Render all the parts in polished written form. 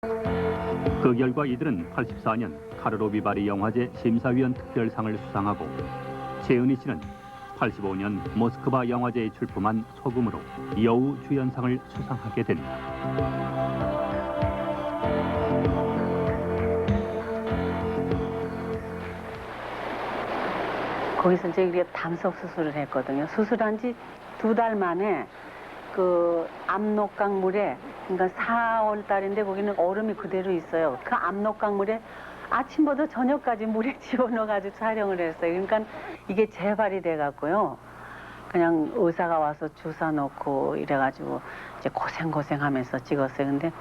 그 결과 이들은 84년 카르로 비바리 영화제 심사위원 특별상을 수상하고 최은희 씨는 85년 모스크바 영화제에 출품한 소금으로 여우 주연상을 수상하게 된다. 거기서 이제 우리가 담석 수술을 했거든요. 수술한 지 2달 만에 그 압록강물에, 그러니까 4월 달인데 거기는 얼음이 그대로 있어요. 그 압록강물에 아침부터 저녁까지 물에 집어넣어가지고 촬영을 했어요. 그러니까 이게 재발이 돼갖고요. 그냥 의사가 와서 주사 놓고 이래가지고 이제 고생하면서 찍었어요. 근데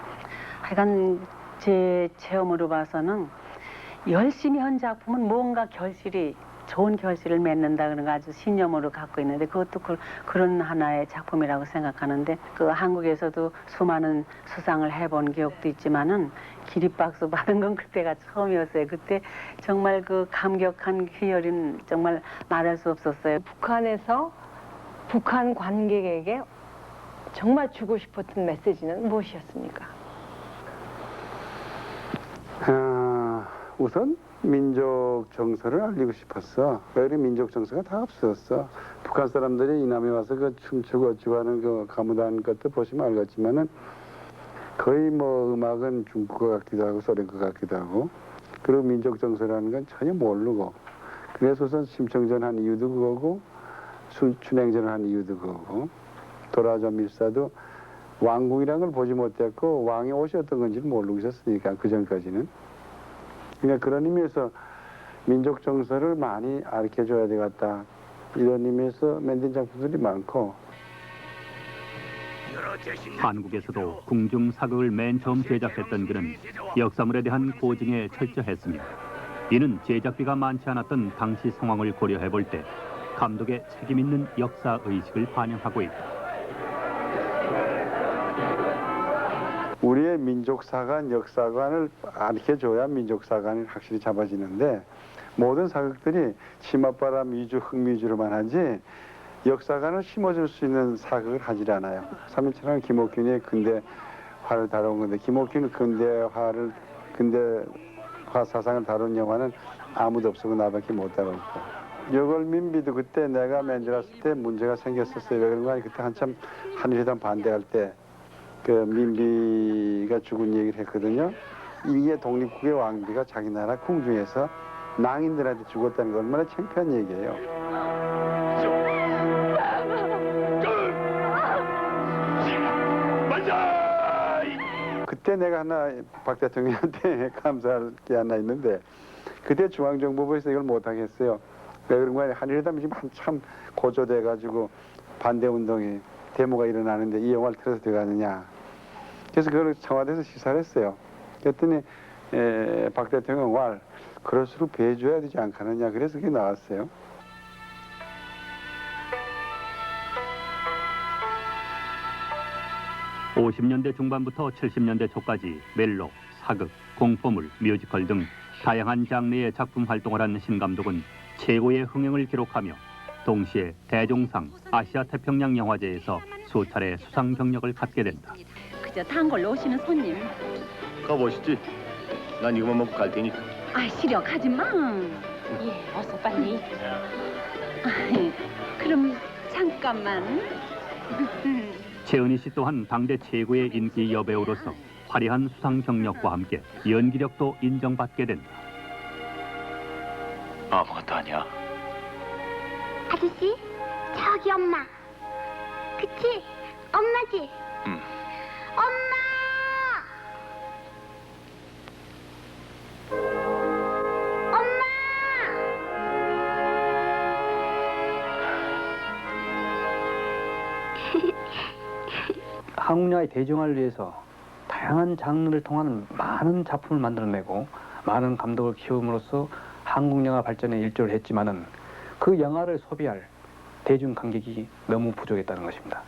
하여간 제 체험으로 봐서는 열심히 한 작품은 뭔가 좋은 결실을 맺는다 그런 거 아주 신념으로 갖고 있는데 그것도 그런 하나의 작품이라고 생각하는데 그 한국에서도 수많은 수상을 해본 기억도 있지만은 기립박수 받은 건 그때가 처음이었어요. 그때 정말 그 감격한 희열은 정말 말할 수 없었어요. 북한에서 북한 관객에게 정말 주고 싶었던 메시지는 무엇이었습니까? 우선 민족 정서를 알리고 싶었어. 왜 민족 정서가 다 없었어. 북한 사람들이 이남에 와서 그 춤추고 어쩌고 하는 그 가무다는 것도 보시면 알겠지만은 거의 뭐 음악은 중국 것 같기도 하고 소련 것 같기도 하고 그리고 민족 정서라는 건 전혀 모르고 그래서 우선 심청전 한 이유도 그거고 춘행전을 한 이유도 그거고 도라저 밀사도 왕궁이라는 걸 보지 못했고 왕의 옷이 어떤 건지를 모르고 있었으니까 그 전까지는. 그러니까 그런 의미에서 민족 정서를 많이 알려줘야 되겠다. 이런 의미에서 만든 작품들이 많고. 한국에서도 궁중 사극을 맨 처음 제작했던 그는 역사물에 대한 고증에 철저했으며 이는 제작비가 많지 않았던 당시 상황을 고려해 볼 때 감독의 책임 있는 역사 의식을 반영하고 있다. 우리의 민족사관, 역사관을 알려줘야 민족사관이 확실히 잡아지는데 모든 사극들이 치맛바람 위주, 흥미 위주로만 하지 역사관을 심어줄 수 있는 사극을 하질 않아요. 3.1차는 김옥균의 근대화를 다룬 건데 김옥균은 근대화 사상을 다룬 영화는 아무도 없었고 나밖에 못 다뤘고 여걸민비도 그때 내가 만들었을 때 문제가 생겼었어요. 왜 그런가? 그때 한참 한일회담 반대할 때 그 민비가 죽은 얘기를 했거든요. 이게 독립국의 왕비가 자기 나라 궁중에서 낭인들한테 죽었다는 건 얼마나 창피한 얘기예요. 그때 내가 하나 박 대통령한테 감사할 게 하나 있는데 그때 중앙정보부에서 이걸 못하겠어요. 왜 그런가? 한일회담이 지금 한참 고조돼가지고 반대운동이 데모가 일어나는데 이 영화를 틀어서 들어가느냐. 그래서 그걸 청와대에서 시사를 했어요. 그랬더니 박 대통령 말 그럴수록 배줘야 되지 않겠느냐. 그래서 그게 나왔어요. (50년대) 중반부터 (70년대) 초까지 멜로, 사극, 공포물, 뮤지컬 등 다양한 장르의 작품 활동을 한 신 감독은 최고의 흥행을 기록하며 동시에 대종상 아시아 태평양 영화제에서 수차례 수상 경력을 갖게 된다. 그저 단골로 오시는 손님. 가보시지. 난 이거만 먹고 갈 테니까. 아, 싫어, 가지 마. 예, 어서 빨리. 그럼 잠깐만. 최은희 씨 또한 당대 최고의 인기 여배우로서 화려한 수상 경력과 함께 연기력도 인정받게 된다. 아무것도 아니야. 아저씨, 저기 엄마. 그치? 엄마지? 응. 엄마! 엄마! 한국 영화의 대중화를 위해서 다양한 장르를 통한 많은 작품을 만들어내고 많은 감독을 키움으로써 한국 영화 발전에 일조를 했지만은 그 영화를 소비할 대중 관객이 너무 부족했다는 것입니다.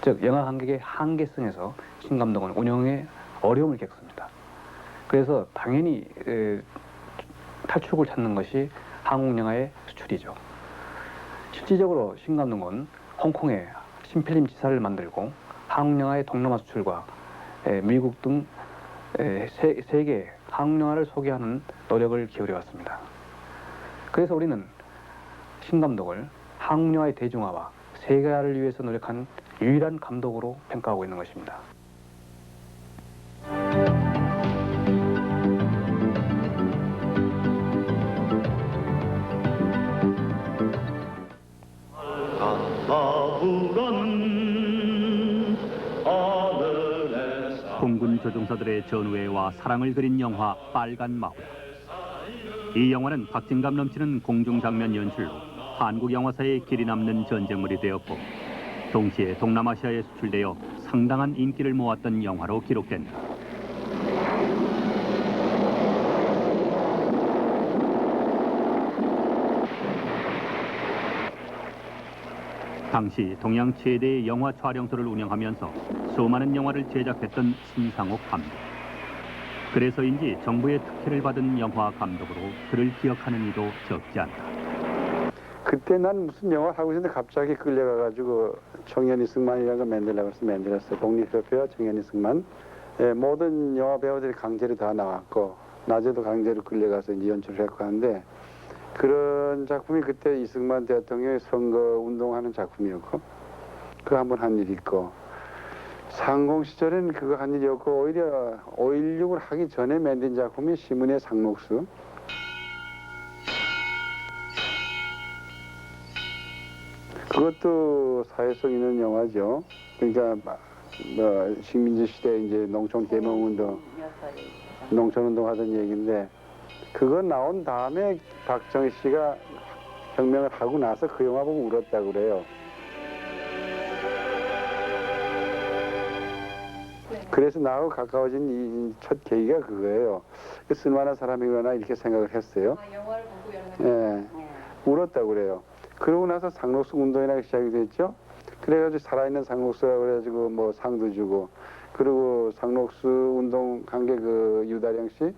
즉 영화 관객의 한계성에서 신 감독은 운영에 어려움을 겪습니다. 그래서 당연히 탈출구를 찾는 것이 한국 영화의 수출이죠. 실질적으로 신 감독은 홍콩에 신필름 지사를 만들고 한국 영화의 동남아 수출과 미국 등 세계 한국 영화를 소개하는 노력을 기울여 왔습니다. 그래서 우리는 신 감독을 한국 영화의 대중화와 세계화를 위해서 노력한 유일한 감독으로 평가하고 있는 것입니다. 공군 조종사들의 전우애와 사랑을 그린 영화 빨간 마우라. 이 영화는 박진감 넘치는 공중 장면 연출로 한국 영화사에 길이 남는 전쟁물이 되었고 동시에 동남아시아에 수출되어 상당한 인기를 모았던 영화로 기록된다. 당시 동양 최대의 영화 촬영소를 운영하면서 수많은 영화를 제작했던 신상옥 감독. 그래서인지 정부의 특혜를 받은 영화 감독으로 그를 기억하는 이도 적지 않다. 그때 난 무슨 영화를 하고 있는데 갑자기 끌려가가지고 청년이 승만이라는 걸 만들려고 해서 만들었어요. 독립협회와 청년이 승만. 모든 영화 배우들이 강제로 다 나왔고 낮에도 강제로 끌려가서 이제 연출을 했고 하는데 그런 작품이 그때 이승만 대통령의 선거 운동하는 작품이었고 그거 한번 한 일이 있고 상공 시절엔 그거 한 일이었고 오히려 5.16을 하기 전에 만든 작품이 시문의 상록수. 그것도 사회성 있는 영화죠. 그러니까 뭐 식민지 시대 이제 농촌 계몽운동, 농촌운동 하던 얘기인데 그거 나온 다음에 박정희 씨가 혁명을 하고 나서 그 영화 보고 울었다고 그래요. 그래서 나하고 가까워진 이 첫 계기가 그거예요. 쓸만한 사람이구나 이렇게 생각을 했어요. 영화를 보고 예, 울었다고 그래요. 그러고 나서 상록수 운동이라고 시작이 됐죠. 그래가지고 살아있는 상록수라고 그래가지고 뭐 상도 주고 그리고 상록수 운동 한 게 그 유다령 씨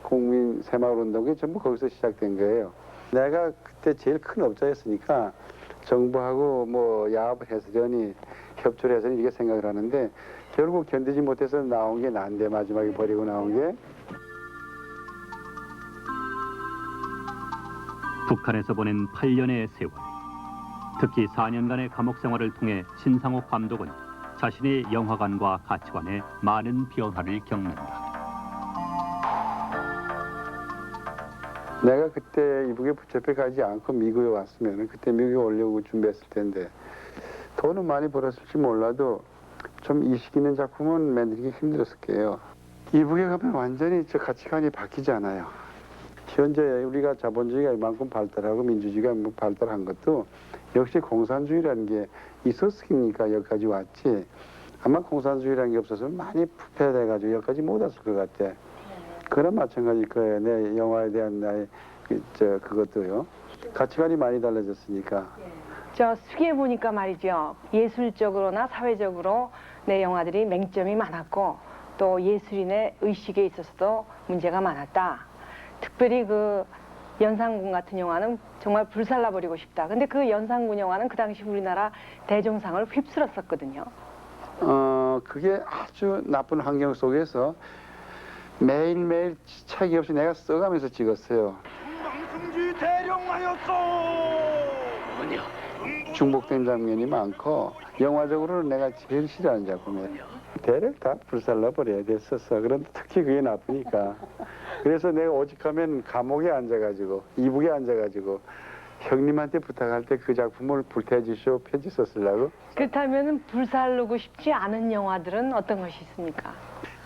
국민 새마을 운동이 전부 거기서 시작된 거예요. 내가 그때 제일 큰 업자였으니까 정부하고 뭐 야합해서전이 협조를 해서 이렇게 생각을 하는데 결국 견디지 못해서 나온 게 난데 마지막에 버리고 나온 게 북한에서 보낸 8년의 세월. 특히 4년간의 감옥 생활을 통해 신상옥 감독은 자신의 영화관과 가치관에 많은 변화를 겪는다. 내가 그때 이북에 붙잡혀 가지 않고 미국에 왔으면 그때 미국에 오려고 준비했을 텐데 돈은 많이 벌었을지 몰라도 좀 이식 있는 작품은 만들기 힘들었을 거예요. 이북에 가면 완전히 저 가치관이 바뀌잖아요. 현재 우리가 자본주의가 이만큼 발달하고 민주주의가 발달한 것도 역시 공산주의라는 게 있었으니까 여기까지 왔지. 아마 공산주의라는 게 없었으면 많이 부패돼가지고 여기까지 못 왔을 것 같아. 그런 마찬가지일 거예요. 내 영화에 대한 나의 그것도요. 가치관이 많이 달라졌으니까. 저 수기에 보니까 말이죠. 예술적으로나 사회적으로 내 영화들이 맹점이 많았고 또 예술인의 의식에 있어서도 문제가 많았다. 특별히 그 연산군 같은 영화는 정말 불살라버리고 싶다. 근데 그 연산군 영화는 그 당시 우리나라 대종상을 휩쓸었었거든요. 그게 아주 나쁜 환경 속에서 매일매일 차기 없이 내가 써가면서 찍었어요. 중방승지 대령하였소. 중복된 장면이 많고 영화적으로 내가 제일 싫어하는 작품이에요. 대략 다 불살라버려야 됐었어. 그런데 특히 그게 나쁘니까. 그래서 내가 오직하면 감옥에 앉아가지고 이북에 앉아가지고 형님한테 부탁할 때 그 작품을 불태워주시오 편지 썼으려고. 그렇다면 불살르고 싶지 않은 영화들은 어떤 것이 있습니까?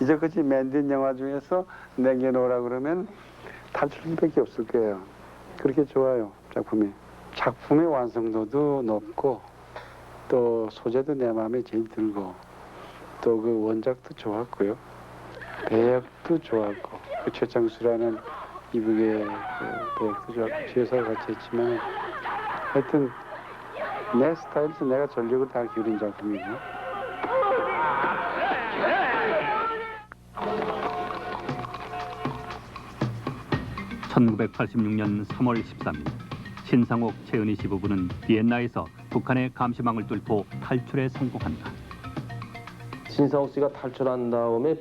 이제까지 만든 영화 중에서 남겨놓으라 그러면 탈출밖에 없을 거예요. 그렇게 좋아요, 작품이. 작품의 완성도도 높고 또 소재도 내 마음에 제일 들고 또 그 원작도 좋았고요. 배역도 좋았고 그 최창수라는 이북의 그 배역도 좋았고 주여사가 같이 했지만 하여튼 내 스타일에서 내가 전력을 다 기울인 작품이고. 1986년 3월 13일 신상옥 최은희 씨 부부는 비엔나에서 북한의 감시망을 뚫고 탈출에 성공한다. 신상옥 씨가 탈출한 다음에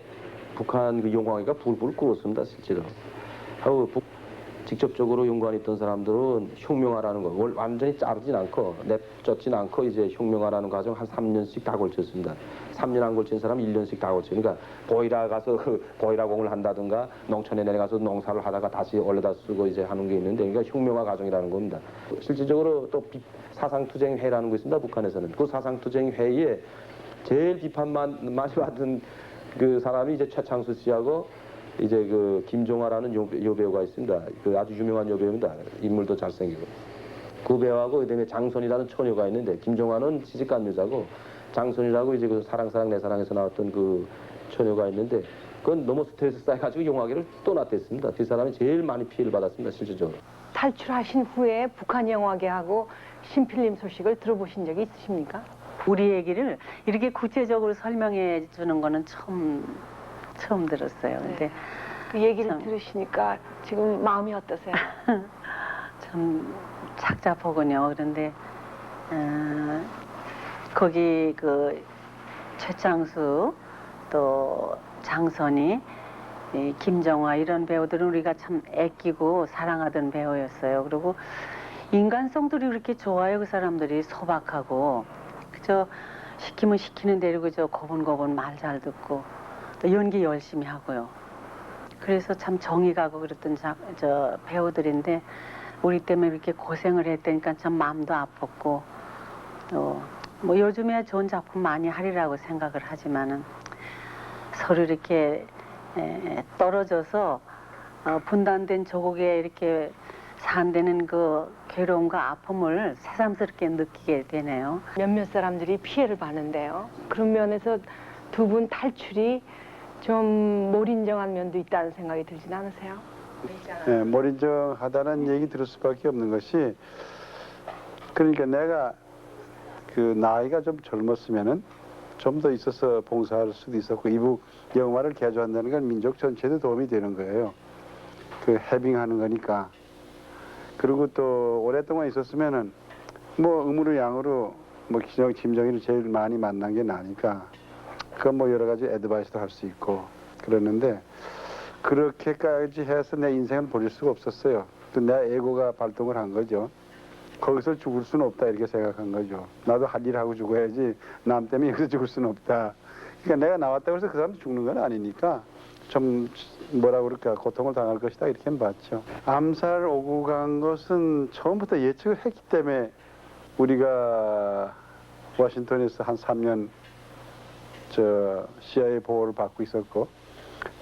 북한 그 용광이가 불불 끓었습니다, 실제로. 하고 직접적으로 연관이 있던 사람들은 혁명하라는 거, 완전히 자르진 않고, 냅쫓진 않고, 이제 혁명하라는 과정 한 3년씩 다 걸쳤습니다. 3년 안 걸친 사람 1년씩 다 걸쳐요. 그러니까 보이라 가서 그 보이라공을 한다든가, 농촌에 내려가서 농사를 하다가 다시 올려다 쓰고 이제 하는 게 있는데, 그러니까 혁명화 과정이라는 겁니다. 실질적으로 또 사상투쟁회라는 거 있습니다, 북한에서는. 그 사상투쟁회의에 제일 비판만 많이 받은 그 사람이 이제 최창수 씨하고 이제 그 김종화라는 여배우가 있습니다. 그 아주 유명한 여배우입니다. 인물도 잘생기고. 그 배우하고 그다음에 장선이라는 처녀가 있는데, 김종화는 시집간 여자고 장선이라고 이제 그 사랑 내 사랑에서 나왔던 그 처녀가 있는데, 그건 너무 스트레스 쌓여가지고 영화계를 떠났댔습니다. 그 사람이 제일 많이 피해를 받았습니다, 실질적으로. 탈출하신 후에 북한 영화계하고 신필님 소식을 들어보신 적이 있으십니까? 우리 얘기를 이렇게 구체적으로 설명해 주는 거는 처음 들었어요. 근데 그 얘기를 참. 들으시니까 지금 마음이 어떠세요? 참 착잡하군요. 그런데 거기 그 최창수 또 장선희, 이 김정화 이런 배우들은 우리가 참 아끼고 사랑하던 배우였어요. 그리고 인간성들이 그렇게 좋아요. 그 사람들이 소박하고 그저 시키면 시키는 대로 그저 고분고분 말 잘 듣고 또 연기 열심히 하고요. 그래서 참 정이 가고 그랬던 저 배우들인데 우리 때문에 이렇게 고생을 했다니까 참 마음도 아팠고 또 뭐 요즘에 좋은 작품 많이 하리라고 생각을 하지만은 서로 이렇게 떨어져서 분단된 조국에 이렇게 산다는 그 괴로움과 아픔을 새삼스럽게 느끼게 되네요. 몇몇 사람들이 피해를 받는데요. 그런 면에서 두 분 탈출이 좀 몰인정한 면도 있다는 생각이 들진 않으세요? 네, 몰인정하다는 얘기 들을 수밖에 없는 것이, 그러니까 내가 그 나이가 좀 젊었으면은 좀 더 있어서 봉사할 수도 있었고, 이북 영화를 개조한다는 건 민족 전체에도 도움이 되는 거예요. 그 해빙하는 거니까. 그리고 또 오랫동안 있었으면은 뭐 의무로 양으로 뭐 김정일을 제일 많이 만난 게 나니까 그건 뭐 여러 가지 애드바이스도 할 수 있고 그랬는데, 그렇게까지 해서 내 인생을 버릴 수가 없었어요. 또 내 에고가 발동을 한 거죠. 거기서 죽을 수는 없다 이렇게 생각한 거죠. 나도 할 일 하고 죽어야지 남 때문에 여기서 죽을 수는 없다. 그러니까 내가 나왔다고 해서 그 사람도 죽는 건 아니니까 좀 뭐라 그럴까 고통을 당할 것이다 이렇게 봤죠. 암살 오고 간 것은 처음부터 예측을 했기 때문에 우리가 워싱턴에서 한 3년 CIA 보호를 받고 있었고,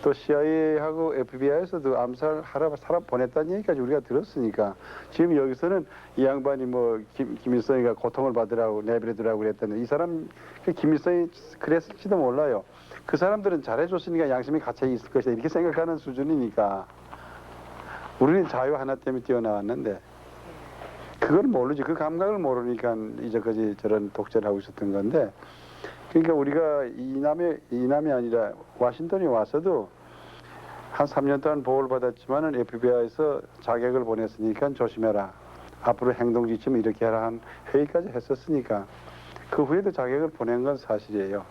또 CIA하고 FBI에서도 암살하러 사람 보냈다는 얘기까지 우리가 들었으니까, 지금 여기서는 이 양반이 뭐 김일성이가 고통을 받으라고 내버려두라고 그랬다는데, 이 사람 김일성이 그랬을지도 몰라요. 그 사람들은 잘해줬으니까 양심이 갇혀 있을 것이다 이렇게 생각하는 수준이니까, 우리는 자유 하나 때문에 뛰어나왔는데 그걸 모르지. 그 감각을 모르니까 이제까지 저런 독재를 하고 있었던 건데, 그러니까 우리가 이남이 아니라 워싱턴에 와서도 한 3년 동안 보호를 받았지만은 FBI에서 자격을 보냈으니까 조심해라. 앞으로 행동 지침 이렇게 해라 한 회의까지 했었으니까 그 후에도 자격을 보낸 건 사실이에요.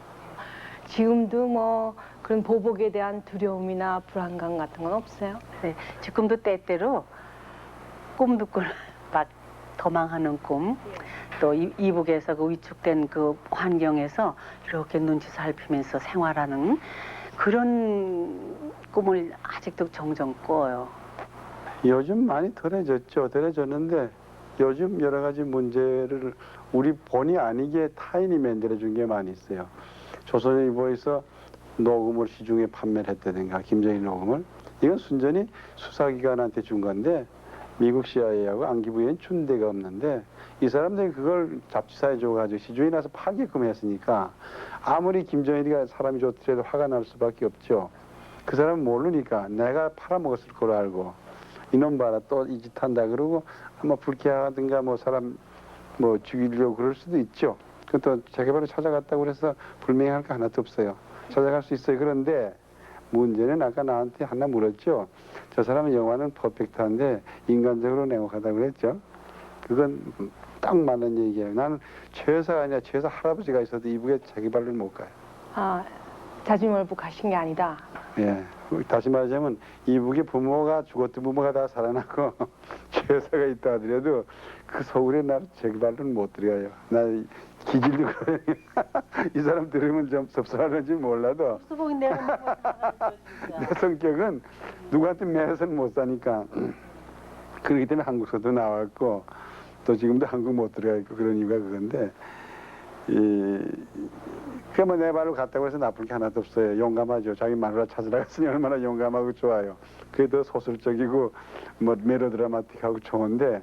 지금도 뭐 그런 보복에 대한 두려움이나 불안감 같은 건 없어요? 네, 지금도 때때로 꿈도 막 도망하는 꿈, 또 이북에서 그 위축된 그 환경에서 이렇게 눈치 살피면서 생활하는 그런 꿈을 아직도 종종 꿔요. 요즘 많이 덜해졌는데 요즘 여러 가지 문제를 우리 본의 아니게 타인이 만들어준 게 많이 있어요. 조선일보에서 녹음을 시중에 판매를 했다든가, 김정일 녹음을. 이건 순전히 수사기관한테 준 건데 미국 CIA하고 안기부에는 준 데가 없는데, 이 사람들이 그걸 잡지사에 줘가지고 시중에 나서 팔게끔 했으니까 아무리 김정일이가 사람이 좋더라도 화가 날 수밖에 없죠. 그 사람은 모르니까 내가 팔아먹었을 거로 알고, 이놈 봐라 또 이 짓 한다 그러고 아마 불쾌하든가 뭐 사람 뭐 죽이려고 그럴 수도 있죠. 그것도 재개발을 찾아갔다고 그래서 불명예할 거 하나도 없어요. 찾아갈 수 있어요. 그런데 문제는 아까 나한테 하나 물었죠. 저 사람은 영화는 퍼펙트한데 인간적으로 냉혹하다고 그랬죠. 그건 딱 맞는 얘기예요. 나는 최여사가 아니라 최여사 할아버지가 있어도 이북에 재개발을 못 가요. 아, 자주멀북하신 게 아니다. 예. 다시 말하자면 이북의 부모가 죽었던 부모가 다 살아나고 죄사가 있다 하더라도 그 서울에 나를 제발로는 못 들어가요. 나 기질도 그래. 이 사람 들으면 좀 섭섭하는지 몰라도 수복이 내가 내 성격은 누구한테 매서는 못 사니까 그렇기 때문에 한국서도 나왔고 또 지금도 한국 못 들어가 있고 그런 이유가 그건데 그뭐 내 발로 갔다고 해서 나쁠 게 하나도 없어요. 용감하죠. 자기 마누라 찾으러 갔으니 얼마나 용감하고 좋아요. 그게 더 소설적이고 뭐 메로드라마틱하고 좋은데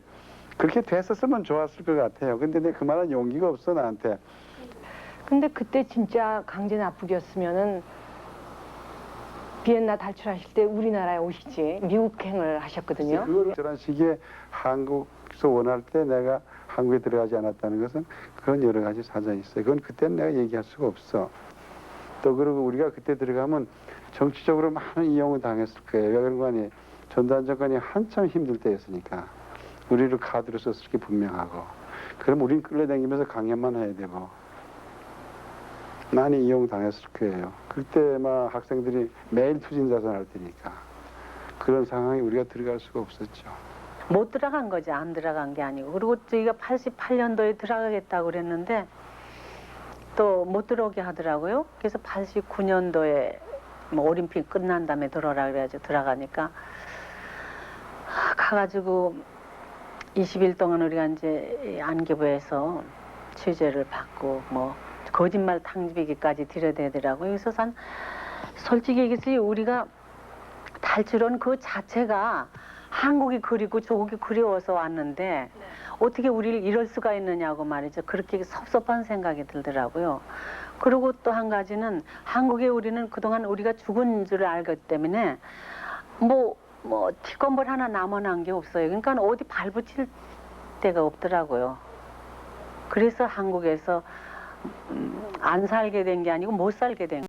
그렇게 됐었으면 좋았을 것 같아요. 근데 내 그만한 용기가 없어 나한테. 근데 그때 진짜 강제 납북이었으면은 비엔나 탈출하실 때 우리나라에 오시지 미국행을 하셨거든요. 그걸 저런 시기에 한국에서 원할 때 내가 한국에 들어가지 않았다는 것은 그런 여러 가지 사정이 있어요. 그건 그때는 내가 얘기할 수가 없어. 또 그리고 우리가 그때 들어가면 정치적으로 많은 이용을 당했을 거예요. 왜 그런 거 아니에요? 전두환 정권이 한참 힘들 때였으니까 우리를 카드로 썼을 게 분명하고 그럼 우린 끌려다니면서 강연만 해야 되고 많이 이용당했을 거예요. 그때 막 학생들이 매일 투진자선 할 테니까 그런 상황에 우리가 들어갈 수가 없었죠. 못 들어간 거지. 안 들어간 게 아니고. 그리고 저희가 88년도에 들어가겠다고 그랬는데 또 못 들어오게 하더라고요. 그래서 89년도에 뭐 올림픽 끝난 다음에 들어오라 그래가지고 들어가니까 가가지고 20일 동안 우리가 이제 안기부에서 취재를 받고 뭐 거짓말 탕비기까지 들여대더라고요. 그래서 솔직히 얘기해서 우리가 탈출한 그 자체가 한국이 그리고 조국이 그리워서 왔는데 어떻게 우리를 이럴 수가 있느냐고 말이죠. 그렇게 섭섭한 생각이 들더라고요. 그리고 또 한 가지는 한국에 우리는 그동안 우리가 죽은 줄 알기 때문에 뭐 티건볼 하나 남아난 게 없어요. 그러니까 어디 발붙일 데가 없더라고요. 그래서 한국에서 안 살게 된 게 아니고 못 살게 된